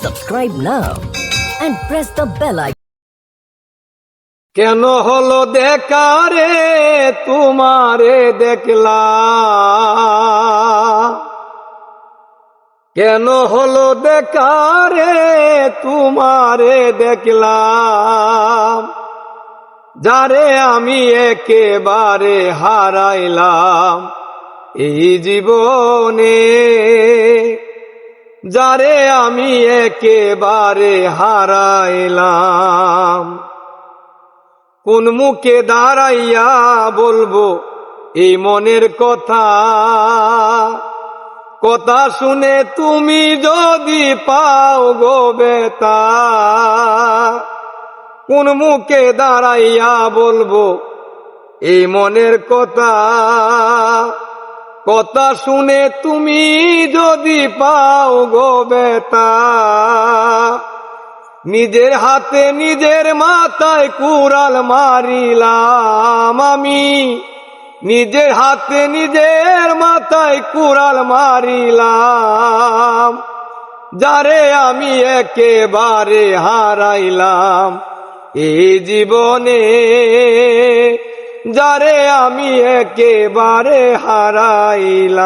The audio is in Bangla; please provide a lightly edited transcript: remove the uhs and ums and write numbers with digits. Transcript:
Subscribe now and press the bell icon. কেন হলো দেখা রে তোমারে দেখলাম, কেন হলো দেখা রে তোমারে দেখলাম, যারে আমি একেবারে হারাইলাম এই জীবনে, যারে আমি একেবারে হারাইলাম। কোন মুখে দাঁড়াইয়া বলবো এই মনের কথা, কথা শুনে তুমি যদি পাও গো বেতা। কোন মুখে দাঁড়াইয়া বলবো এই মনের কথা, কথা শুনে তুমি যদি পাও গো বেতা। নিজের হাতে নিজের মাথায় কুড়াল মারিলাম আমি, নিজের হাতে নিজের মাথায় কুড়াল মারিলাম, যারে আমি একেবারে হারাইলাম এই জীবনে, যারে আমি একেবারে হারাইলাম।